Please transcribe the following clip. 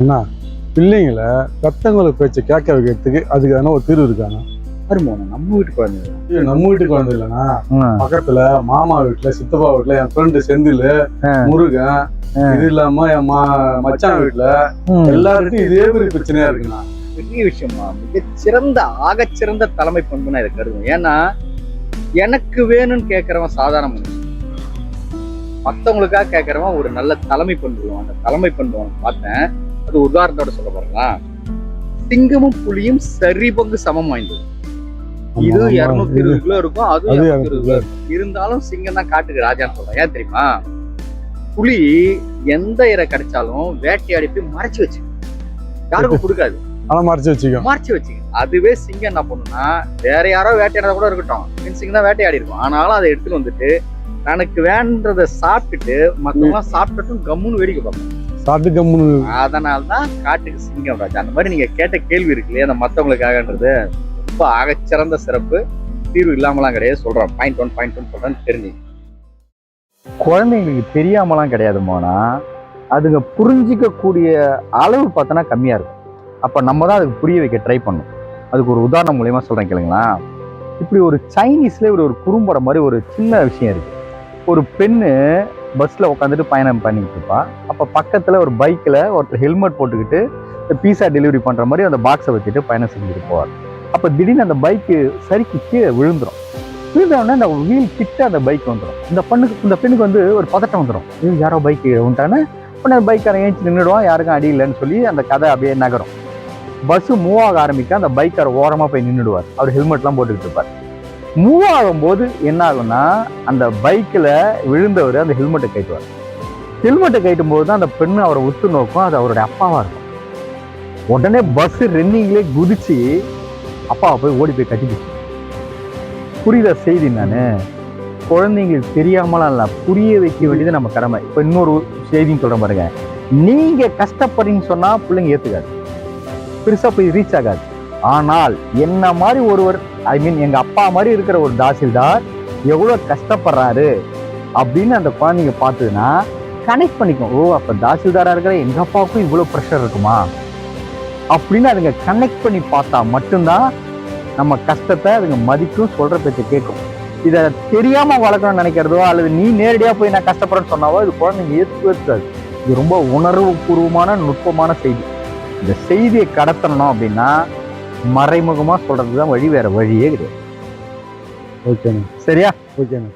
அண்ணா, பிள்ளைங்களை பெத்தவங்களுக்கு பேச்சை கேட்க வைக்கிறதுக்கு அதுக்கு எதனா ஒரு தீர்வு இருக்காண்ணா? நம்ம வீட்டு குழந்தைங்க நம்ம வீட்டுக்கு வந்து இல்லைண்ணா, பக்கத்துல மாமா வீட்டுல, சித்தப்பா வீட்டுல, என் ஃப்ரெண்டு செந்தில், முருகன், இது இல்லாம என் மச்சான் வீட்டுல எல்லாருக்கும் இதே மாதிரி பிரச்சனையா இருக்குண்ணா. பெரிய விஷயமா, மிகச்சிறந்த ஆகச்சிறந்த தலைமை பண்பு நான் இதை கருதும். ஏன்னா எனக்கு வேணும்னு கேட்கறவன் சாதாரண மனுஷன், மற்றவங்களுக்காக கேட்கறவன் ஒரு நல்ல தலைமை பண்பு. அந்த தலைமை பண்பு பார்த்தேன். அது உதாரணத்தோட சொல்ல போறேன்னா, சிங்கமும் புலியும் சரி பங்கு சமம் வாய்ந்தது. இது 220 கிலோ இருக்கும், அது 220 கிலோ இருக்கும். இருந்தாலும் சிங்கம் தான் காட்டுக்கு ராஜான்னு சொல்றேன். ஏன் தெரியுமா? புலி எந்த இரை கிடைச்சாலும் வேட்டையாடி போய் மறைச்சு வச்சு யாருக்கும் கொடுக்காது, மறைச்சு வச்சுக்க. அதுவே சிங்கம் என்ன பண்ணுன்னா, வேற யாரோ வேட்டையாட கூட இருக்கட்டும், சிங்கம் தான் வேட்டையாடி இருக்கும், ஆனாலும் அதை எடுத்துட்டு வந்துட்டு தனக்கு வேண்டதை சாப்பிட்டுட்டு மற்றவங்க சாப்பிட்டுட்டும் கம்முன்னு வேடிக்கை பார்ப்போம். அதனால்தான் காட்டுக்கு சிங்கம் ராஜா. அந்த மாதிரி நீங்க கேட்ட கேள்வி இருக்கு இல்லையா, அந்த மற்றவங்களுக்காகன்றது ரொம்ப ஆகச்சிறந்த சிறப்பு. தீர்வு இல்லாமலாம் கிடையாது. சொல்றேன், பாயிண்ட் ஒன் சொல்றேன்னு தெரிஞ்சு. குழந்தைங்களுக்கு தெரியாமலாம் கிடையாது மோனா, அதுங்க புரிஞ்சிக்க கூடிய அளவு பார்த்தோன்னா கம்மியா இருக்கும். அப்ப நம்ம தான் அதுக்கு புரிய வைக்க ட்ரை பண்ணும். அதுக்கு ஒரு உதாரணம் மூலியமா சொல்றேன் கேளுங்களா. இப்படி ஒரு சைனீஸ்ல ஒரு குறும்படம் மாதிரி ஒரு சின்ன விஷயம் இருக்கு. ஒரு பெண்ணு பஸ்ல உட்காந்துட்டு பயணம் பண்ணிட்டு இருப்பா. அப்ப பக்கத்துல ஒரு பைக்ல ஒருத்தர் ஹெல்மெட் போட்டுக்கிட்டு பீஸா டெலிவரி பண்ற மாதிரி அந்த பாக்ஸை வச்சுட்டு பயணம் செஞ்சுட்டு போவார். அப்ப திடீர்னு அந்த பைக்கு சரிக்கு கீழே விழுந்துடும். விழுந்தோடனே அந்த வீல் கிட்ட அந்த பைக் வந்துடும். இந்த பெண்ணுக்கு வந்து ஒரு பதட்டம் வந்துடும். இது யாரோ பைக் விட்டானே உடனே பைக்காரன் ஏஞ்சி நின்றுடுவான், யாருக்கும் அடி இல்லைன்னு சொல்லி அந்த கதை அப்படியே நகரும். பஸ் மூவ் ஆக ஆரம்பிக்க அந்த பைக்கார ஓரமா போய் நின்றுடுவார். அவர் ஹெல்மெட்லாம் போட்டுக்கிட்டு இருப்பார். மூவ் ஆகும்போது என்ன ஆகும்னா, அந்த பைக்கில் விழுந்தவர் அந்த ஹெல்மெட்டை கட்டுவார். ஹெல்மெட்டை கட்டும் போது தான் அந்த பெண்ணு அவரை உத்து நோக்கும். அது அவருடைய அப்பாவா இருக்கும். உடனே பஸ் ரன்னிங்லேயே குதிச்சு அப்பாவை போய் ஓடி போய் கட்டிக்கிச்சு. புரியுத செய்தி? நான் குழந்தைங்களுக்கு தெரியாமலாம் இல்லை, புரிய வைக்க வேண்டியது நம்ம கடமை. இப்போ இன்னொரு செய்தின்னு சொல்கிறேன் பாருங்க. நீங்க கஷ்டப்படுறீங்கன்னு சொன்னா பிள்ளைங்க ஏற்றுக்காது, பெருசா போய் ரீச் ஆகாது. ஆனால் என்ன மாதிரி ஒருவர், எங்க அப்பா மாதிரி இருக்கிற ஒரு தாசில்தார் எவ்வளவு கஷ்டப்படுறாரு அப்படின்னு அந்த குழந்தைங்க பார்த்ததுன்னா கனெக்ட் பண்ணிக்கும். ஓ, அப்ப தாசில்தாரா இருக்கிற எங்க அப்பாவுக்கும் இவ்வளவு ப்ரெஷர் இருக்குமா அப்படின்னு அதுங்க கனெக்ட் பண்ணி பார்த்தா மட்டும்தான் நம்ம கஷ்டத்தை அதுங்க மதிக்கும், சொல்ற பேச்சை கேட்கும். இதை தெரியாம வளர்க்கணும்னு நினைக்கிறதோ அல்லது நீ நேரடியா போய் நான் கஷ்டப்படுறேன்னு சொன்னாவோ இது குழந்தைங்க ஏற்றுக்காது. இது ரொம்ப உணர்வு பூர்வமான நுட்பமான செய்தி. இந்த செய்தியை கடத்தணும் அப்படின்னா மறைமுகமா சொல்றதுதான் வழி, வேற வழியே கிடையாது. ஓகேண்ணா. சரியா? ஓகேண்ணா.